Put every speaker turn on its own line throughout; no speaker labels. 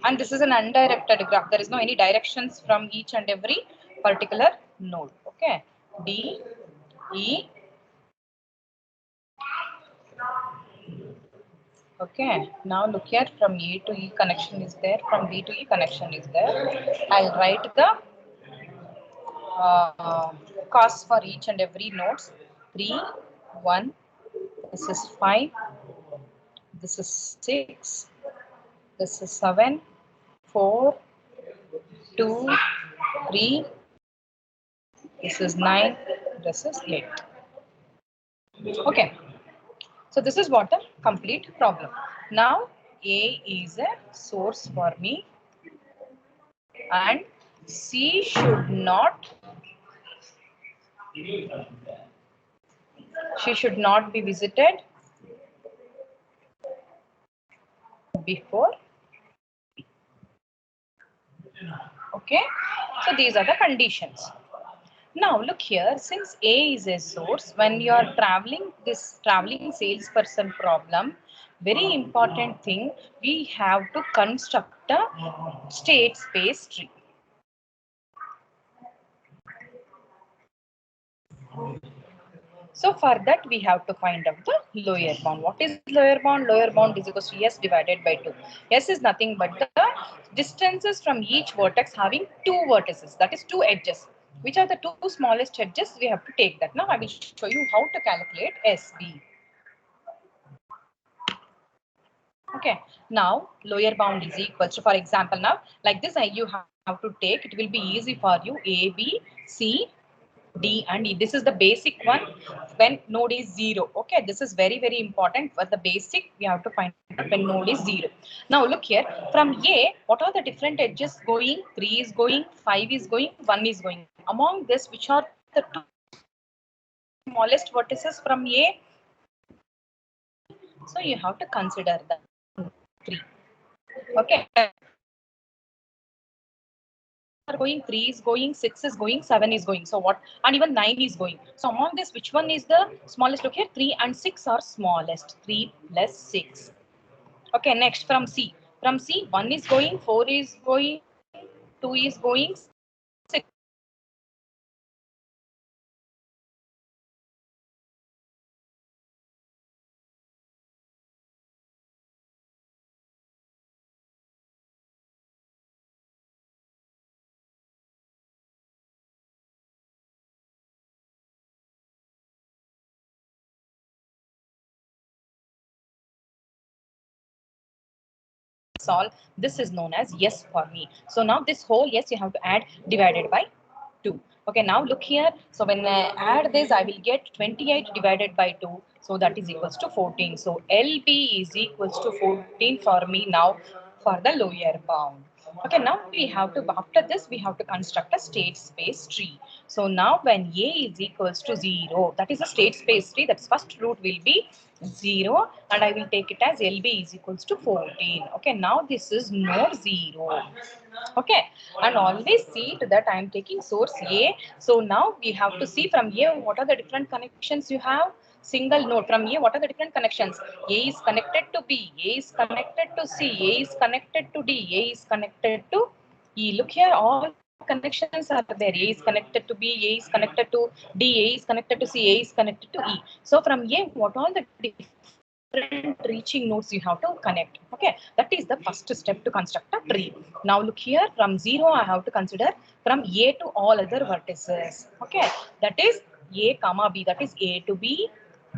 And this is an undirected graph. There is no any directions from each and every particular node. Okay, D, E. Okay, now look here, from A to E connection is there, from B to E connection is there. I'll write the costs for each and every nodes. 3, 1, this is 5, this is 6, this is 7, 4, 2, 3, this is 9, this is 8. Okay, so this is what the complete problem. Now A is a source for me and C should not, she should not be visited before B. Okay, so these are the conditions. Now look here, since A is a source, when you are traveling this traveling salesperson problem, very important thing, we have to construct a state space tree. So for that we have to find out the lower bound. What is lower bound? Lower bound is equal to S divided by 2. S is nothing but the distances from each vertex having two vertices, that is two edges. Which are the two smallest edges? We have to take that. Now I will show you how to calculate SB. Okay, now lower bound is equal to, for example, now like this you have to take, it will be easy for you, A, B, C, D and E. This is the basic one when node is 0. Okay, this is very, very important. For the basic, we have to find out when node is 0. Now look here, from A, what are the different edges going? 3 is going, 5 is going, 1 is going. Among this, which are the two smallest vertices from A? So you have to consider the 3. Okay. Are going, 3 is going, 6 is going, 7 is going. So what? And even 9 is going. So among this, which one is the smallest? Look here, 3 and 6 are smallest. 3 plus 6. Okay, next from C. From C, 1 is going, 4 is going, 2 is going, 6. Solve. This is known as yes for me. So now this whole yes you have to add divided by 2. Okay, now look here. So when I add this, I will get 28 divided by 2. So that is equals to 14. So LB is equals to 14 for me now for the lower bound. Okay, now we have to, after this, we have to construct a state space tree. So now when A is equals to 0, that is a state space tree, that's first root will be 0 and I will take it as LB is equals to 14. Okay, now this is node 0. Okay, and always see to that I am taking source A. So now we have to see from A what are the different connections you have. Single node from A, what are the different connections? A is connected to B, A is connected to C, A is connected to D, A is connected to E. Look here, all connections are there. A is connected to B, A is connected to D, A is connected to C, A is connected to E. So from A, what all the different reaching nodes you have to connect. Okay, that is the first step to construct a tree. Now look here, from 0 I have to consider from A to all other vertices. Okay, that is A comma B, that is A to B,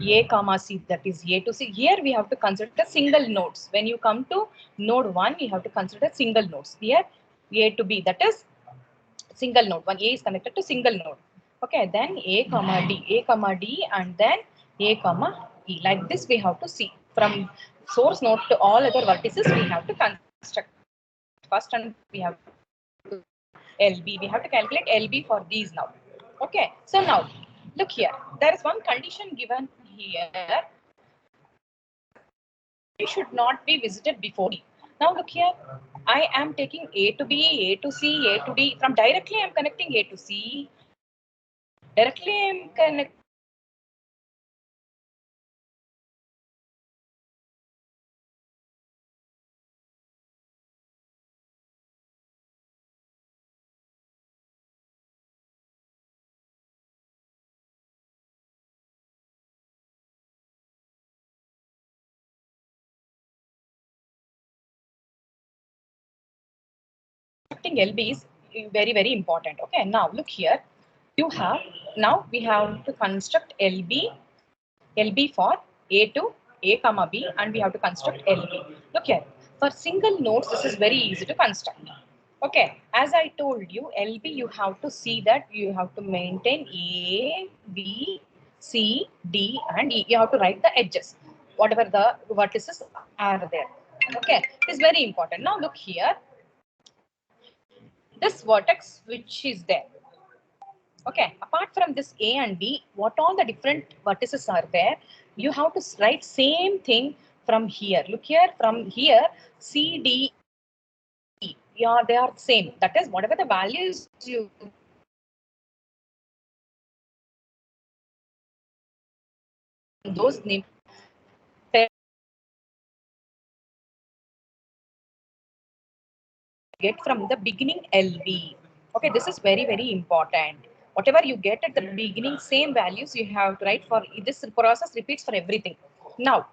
A comma C, that is A to C. Here we have to consider single nodes. When you come to node 1, you have to consider single nodes. Here A to B, that is single node. One A is connected to single node. Okay, then A comma D, and then A comma E. Like this, we have to see from source node to all other vertices. We have to construct first, and we have to LB. We have to calculate LB for these now. Okay, so now look here. There is one condition given here. We should not be visited before D. Now look here. I am taking A to B, A to C, A to D. From directly I am connecting A to C. Directly I am connecting constructing LB is very important. Okay, now look here. You have now we have to construct LB for A to A comma B, and we have to construct LB. Look here. For single nodes, this is very easy to construct. Okay, as I told you, LB you have to see that you have to maintain A, B, C, D, and E. You have to write the edges, whatever the vertices are there. Okay, it is very important. Now look here. This vertex which is there. Okay, apart from this A and B, what all the different vertices are there? You have to write same thing from here. Look here, from here, C, D, E. Yeah, they are same. That is, whatever the values you those names get from the beginning LB. Okay, this is very important. Whatever you get at the beginning, same values you have to write for this process repeats for everything. Now,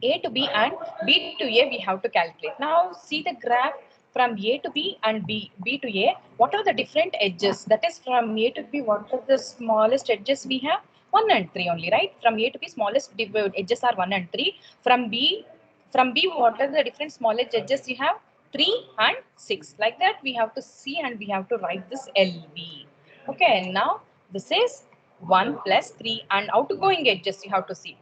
A to B and B to A we have to calculate. Now see the graph from A to B and B to A. What are the different edges? That is from A to B, what are the smallest edges we have? 1 and 3 only, right? From A to B, smallest edges are 1 and 3. From B, what are the different smallest edges you have? 3 and 6. Like that, we have to see and we have to write this LB. Okay, now this is 1 plus 3 and outgoing edges you have to see.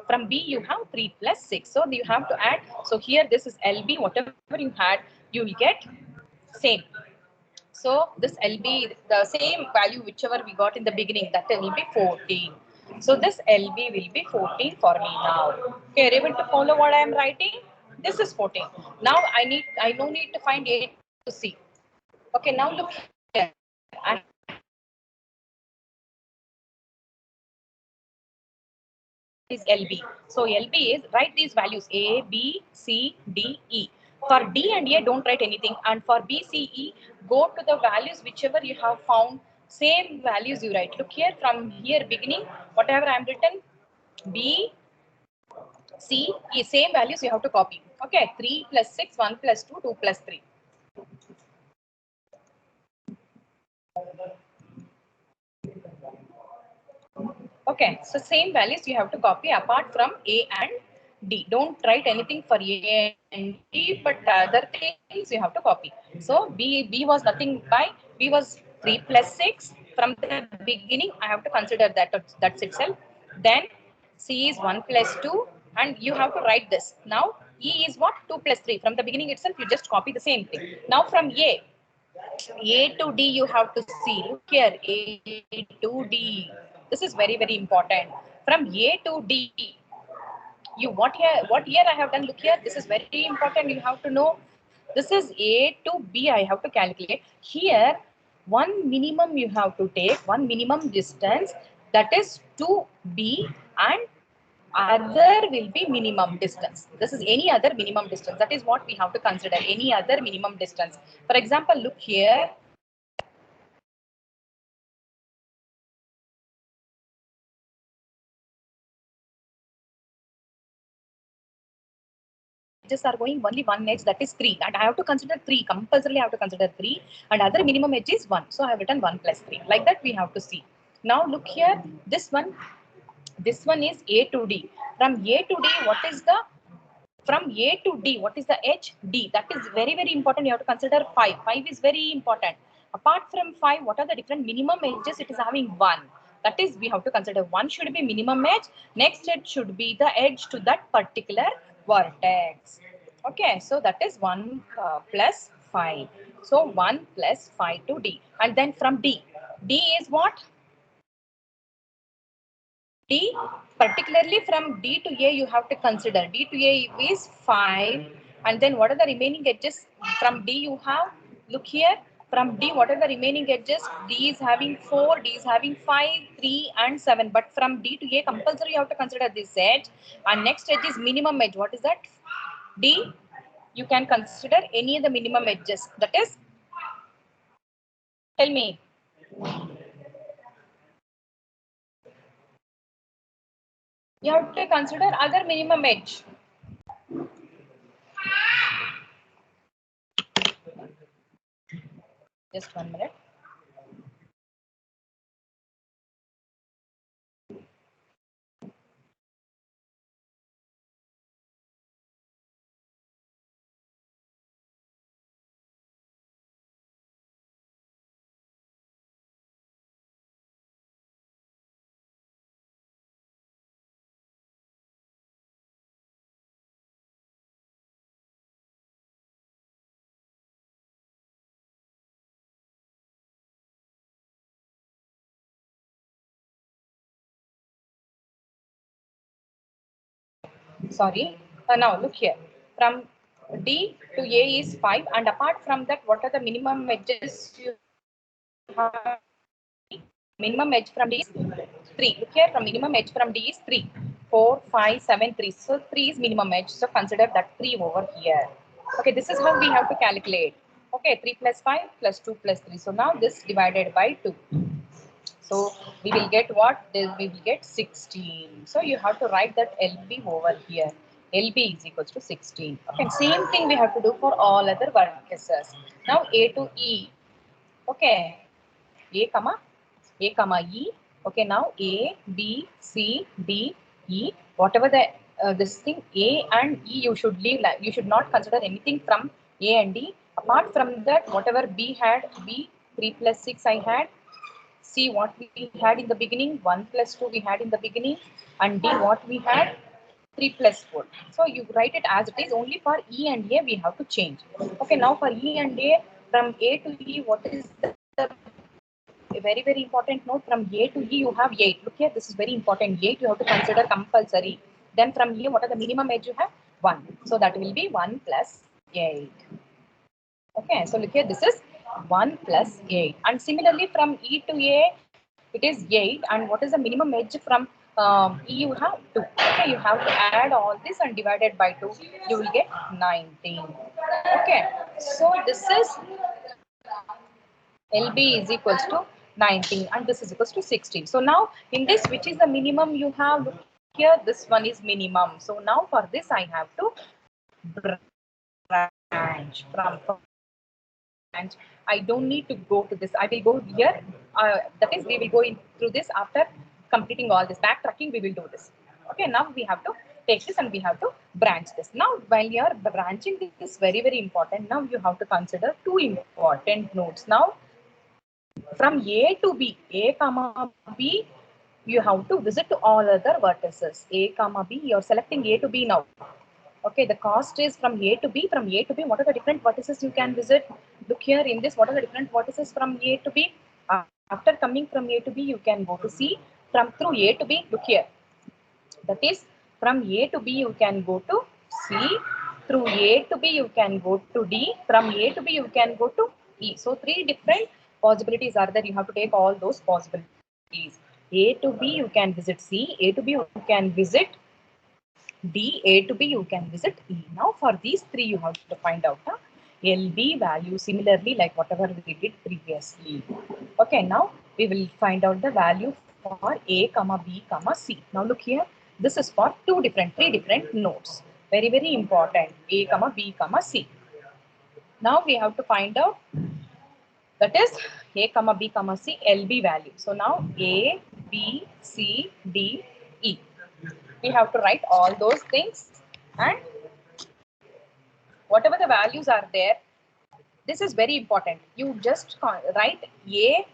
From B, you have 3 plus 6. So you have to add. So here, this is LB. Whatever you had, you will get same. So this LB, the same value whichever we got in the beginning, that will be 14. So this LB will be 14 for me now. Okay, are you able to follow what I am writing? This is 14. Now I no need to find A to C. Okay, now look here. Is LB. So LB is write these values A, B, C, D, E. For D and A, don't write anything. And for B, C, E, go to the values whichever you have found. Same values you write. Look here from here beginning, whatever I am written, B, C, E, same values you have to copy. Okay, 3 plus 6, 1 plus 2, 2 plus 3. Okay, so same values you have to copy apart from A and D. Don't write anything for A and D, but other things you have to copy. So B was nothing by B was 3 plus 6. From the beginning, I have to consider that's itself. Then C is 1 plus 2, and you have to write this. Now E is what? 2 plus 3. From the beginning itself, you just copy the same thing. Now from A to D, you have to see. Look here, A to D. This is very important. From A to D, you what here I have done. Look here, this is very important. You have to know. This is A to B. I have to calculate here. One minimum you have to take. One minimum distance, that is to B, and other will be minimum distance. This is any other minimum distance. That is what we have to consider. Any other minimum distance. For example, look here. Edges are going only one edge, that is 3, and I have to consider 3. Compulsorily I have to consider 3, and other minimum edge is 1. So I have written 1 plus 3. Like that we have to see. Now look here, this one is A to D. From A to D, what is the from A to D, what is the edge? D. That is very important. You have to consider 5. 5 is very important. Apart from 5, what are the different minimum edges? It is having 1. That is, we have to consider 1 should be minimum edge. Next edge should be the edge to that particular vertex. Okay, so that is 1 plus 5. So 1 plus 5 to D. And then from D. D is what? D, particularly from D to A, you have to consider. D to A is 5. And then what are the remaining edges? From D you have, look here, from D, what are the remaining edges? D is having 4, D is having 5, 3 and 7. But from D to A, compulsory you have to consider this edge. And next edge is minimum edge. What is that? D, you can consider any of the minimum edges. That is, tell me. You have to consider other minimum edge. Just 1 minute. Sorry. Now look here. From D to A is 5, and apart from that, what are the minimum edges you have? Minimum edge from D is 3. Look here, from minimum edge from D is 3. 4, 5, 7, 3. So 3 is minimum edge. So consider that 3 over here. Okay, this is how we have to calculate. Okay, 3 plus 5 plus 2 plus 3. So now this divided by 2. So we will get what? Then we will get 16. So you have to write that LB over here. LB is equals to 16. Okay, same thing we have to do for all other vertices. Now A to E. Okay, A comma E. Okay, now A, B, C, D, E. Whatever the this thing A and E, you should leave. Like you should not consider anything from A and D. Apart from that, whatever B had, B 3 plus 6 I had. C what we had in the beginning, 1 plus 2 we had in the beginning, and D what we had, 3 plus 4. So you write it as it is. Only for E and A we have to change. Okay, now for E and A, from A to E, what is the a very very important note? From A to E you have 8. Look here, this is very important. 8 you have to consider compulsory. Then from here, what are the minimum edge you have? 1. So that will be 1 plus 8. Okay, so look here, this is 1 plus 8. And similarly from E to A, it is 8. And what is the minimum edge from E? You have 2. Okay, you have to add all this and divide it by 2. You will get 19. Okay, so this is LB is equals to 19 and this is equals to 16. So now in this, which is the minimum you have? Look here, this one is minimum. So now for this, I have to branch from and I don't need to go to this. I will go here. That is, we will go in through this after completing all this backtracking. We will do this. Okay, now we have to take this and we have to branch this. Now, while you are branching, this is very, very important. Now you have to consider two important nodes. Now, from A to B, A comma B, you have to visit to all other vertices. A comma B, you are selecting A to B now. Okay, the cost is from A to B. From A to B, what are the different vertices you can visit? Look here in this, what are the different vertices from A to B? After coming from A to B, you can go to C. From through A to B, look here. That is, from A to B, you can go to C. Through A to B, you can go to D. From A to B, you can go to E. So, three different possibilities are there. You have to take all those possibilities. A to B, you can visit C. A to B, you can visit D. A to B, you can visit E. Now, for these three, you have to find out the LB value similarly like whatever we did previously. Okay, now we will find out the value for A, comma B, comma C. Now, look here. This is for three different nodes. Very, very important. A, comma B, comma C. Now, we have to find out that is A, comma B, comma C, LB value. So, now A, B, C, D, E. We have to write all those things and whatever the values are there, this is very important. You just write A,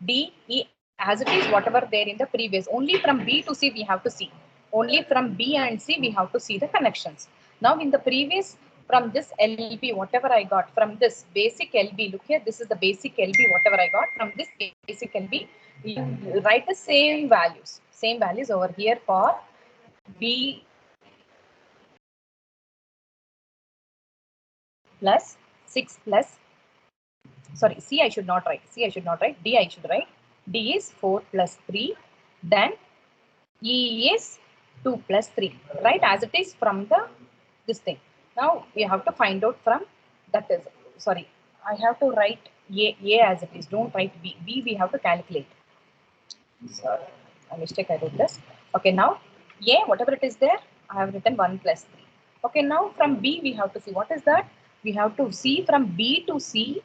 D, E as it is whatever there in the previous. Only from B to C we have to see. Only from B and C we have to see the connections. Now in the previous, from this LB, whatever I got from this basic LB, look here, this is the basic LB, whatever I got from this basic LB, you write the same values over here for B plus 6 plus, sorry, C I should not write, D I should write. D is 4 plus 3, then E is 2 plus 3, right, as it is from the this thing. Now we have to find out from that is, sorry, I have to write A as it is, don't write B. B we have to calculate. Sorry, a mistake I did this. Okay, now A, whatever it is there, I have written 1 plus 3. Okay, now from B we have to see what is that. We have to see from B to C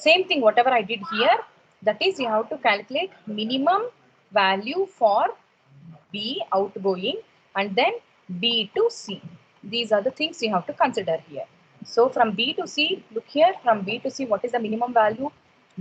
Same thing, whatever I did here, that is you have to calculate minimum value for B outgoing and then B to C. These are the things you have to consider here. So from B to C, look here, from B to C, what is the minimum value?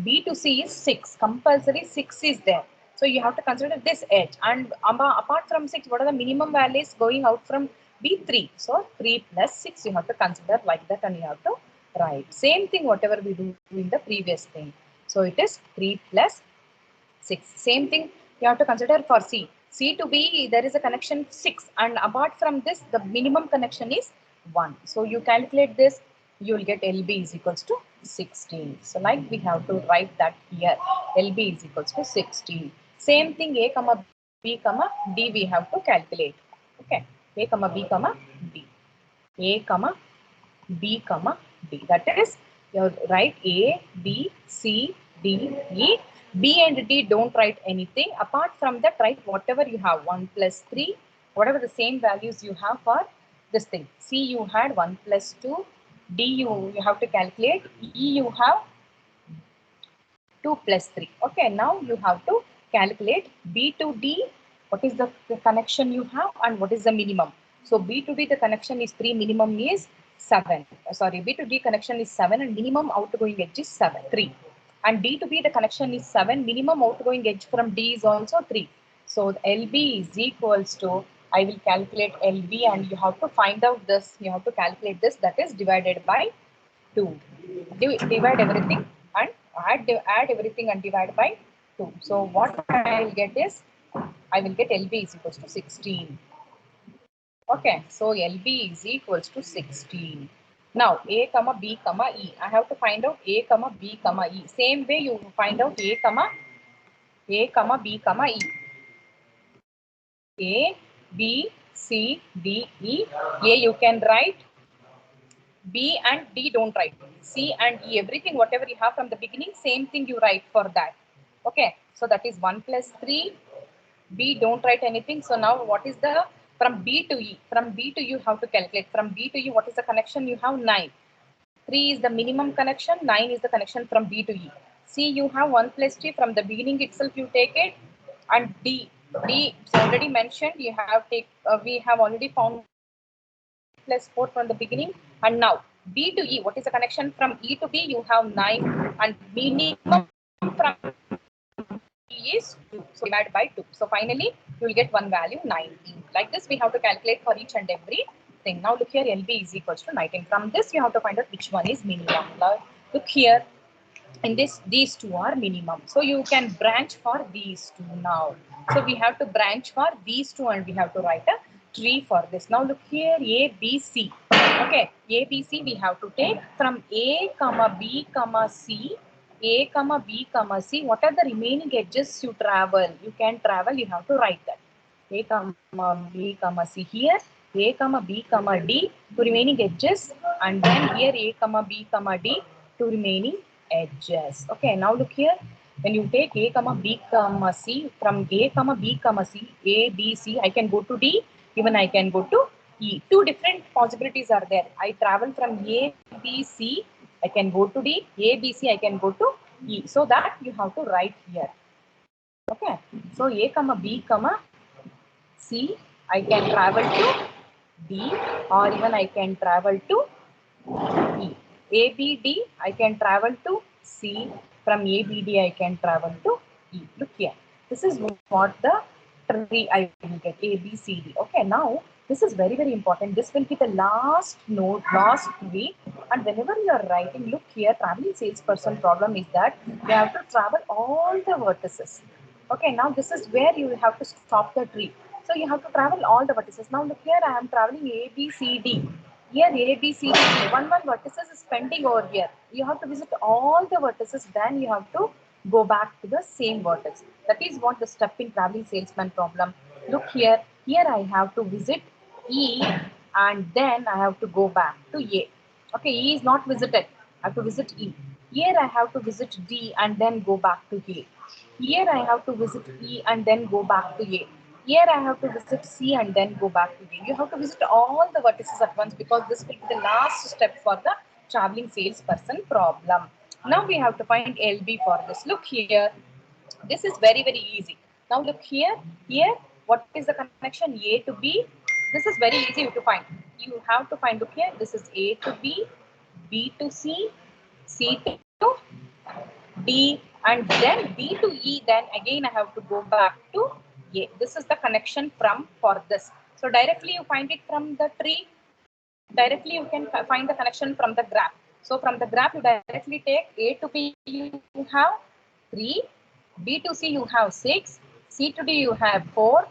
B to C is 6, compulsory 6 is there. So you have to consider this edge, and apart from 6, what are the minimum values going out from B? 3. So 3 plus 6 you have to consider like that, and you have to write. Same thing whatever we do in the previous thing. So it is 3 plus 6. Same thing you have to consider for C. C to B, there is a connection 6, and apart from this, the minimum connection is 1. So you calculate this, you will get LB is equals to 16. So like we have to write that here, LB is equals to 16. Same thing, A comma B comma D we have to calculate. Okay, A comma B comma D. A comma B comma D. That is, you write A, B, C, D, E. B and D don't write anything. Apart from that, write whatever you have, 1 plus 3, whatever the same values you have for this thing. C you had 1 plus 2, D you have to calculate, E you have 2 plus 3. Okay, now you have to calculate B to D, what is the connection you have and what is the minimum. So B to D, the connection is 3, minimum is 7. Sorry, B to D connection is 7 and minimum outgoing edge is 3. And D to B, the connection is 7, minimum outgoing edge from D is also 3. So LB is equals to, I will calculate LB and you have to find out this, you have to calculate this, that is divided by 2. Divide everything and add everything and divide by 2. So what I will get is, I will get LB is equals to 16. Okay, so LB is equals to 16. Now A comma B comma E. I have to find out A comma B comma E. Same way you find out A comma B comma E. A, B, C, D, E. A you can write, B and D don't write. C and E, everything whatever you have from the beginning, same thing you write for that. Okay, so that is 1 plus 3. B don't write anything. So now what is the, from B to E? From B to you have to calculate. From B to E, what is the connection you have? 9. 3 is the minimum connection, 9 is the connection from B to E. C you have 1 plus 3, from the beginning itself you take it. And D is already mentioned, you have take we have already found plus 4 from the beginning. And now B to E, what is the connection from E to B? You have 9 and minimum from E is 2. So divide by 2. So finally you will get one value 19. Like this we have to calculate for each and every thing. Now look here, LB is equals to 19. From this you have to find out which one is minimum. Now, look here, in this, these two are minimum. So you can branch for these two now. So we have to branch for these two and we have to write a tree for this. Now look here, A, B, C. Okay, A, B, C we have to take from A, comma B, comma C. A, comma B, comma C. What are the remaining edges you travel? You can travel, you have to write that. A, comma B, comma C here. A, comma B, comma D to remaining edges. And then here A, comma B, comma D to remaining edges. Okay, now look here. When you take A comma B comma C, from A comma B comma C, A, B, C, I can go to D, even I can go to E. Two different possibilities are there. I travel from A, B, C, I can go to D, A, B, C, I can go to E. So that you have to write here. Okay, so A comma B comma C, I can travel to D, or even I can travel to E. ABD, I can travel to C. From ABD, I can travel to E. Look here. This is what the tree I will get, A, B, C, D. Okay, now this is very, very important. This will be the last node, last tree. And whenever you are writing, look here, traveling salesperson problem is that you have to travel all the vertices. Okay, now this is where you will have to stop the tree. So you have to travel all the vertices. Now look here, I am traveling A, B, C, D. Here A, B, C, D, one vertices is pending over here. You have to visit all the vertices, then you have to go back to the same vertex. That is what the step in traveling salesman problem. Look here, here I have to visit E and then I have to go back to A. Okay, E is not visited. I have to visit E. Here I have to visit D and then go back to A. Here I have to visit E and then go back to A. Here I have to visit C and then go back to A. You have to visit all the vertices at once because this will be the last step for the traveling salesperson problem. Now we have to find LB for this. Look here. This is very, very easy. Now look here. Here, what is the connection A to B? This is very easy to find. You have to find, look here. This is A to B to C to D, and then B to E. Then again I have to go back to A. This is the connection from for this. So directly you find it from the tree. Directly you can find the connection from the graph. So from the graph you directly take A to B you have 3, B to C you have 6, C to D you have 4,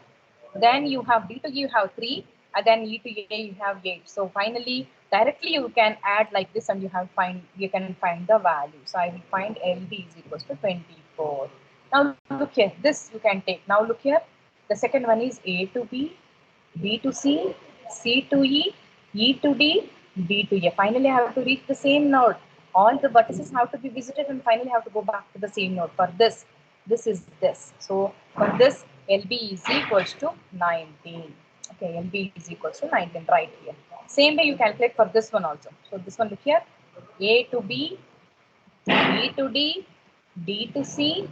then you have D to E you have 3, and then E to A you have 8. So finally directly you can add like this and you can find the value. So I will find LD is equals to 24. Now look here, this you can take. Now look here, the second one is A to B to C to E to D, D to A. Finally, I have to reach the same node. All the vertices have to be visited and finally have to go back to the same node. For this is this. So for this, LB is equals to 19. Okay, LB is equals to 19 right here. Same way you calculate for this one also. So this one look here, A to B, B to D, D to C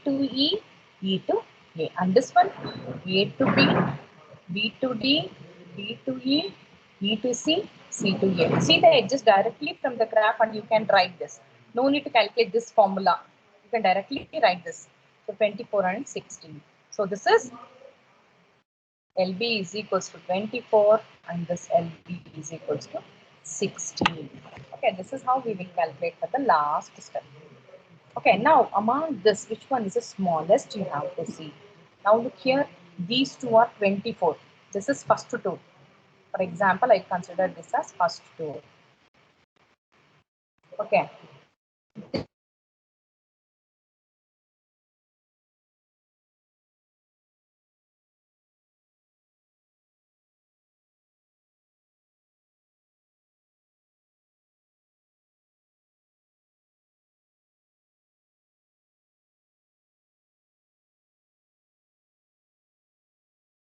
to E to A. And this one, A to B to D, D to E to C to A. See, they exist directly from the graph and you can write this. No need to calculate this formula. You can directly write this. So 24 and 16. So this is LB is equals to 24 and this LB is equals to 16. Okay, this is how we will calculate for the last step. Okay, now among this, which one is the smallest you have to see. Now look here, these two are 24. This is first two. For example, I consider this as first two. Okay.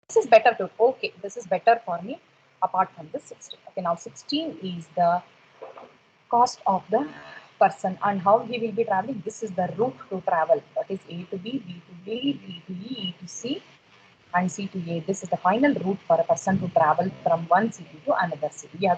This is better too. Okay, this is better for me apart from the 16. Okay, now 16 is the cost of the person and how he will be traveling. This is the route to travel. That is A to B to D to E to C and C to A. This is the final route for a person to travel from one city to another city. You have to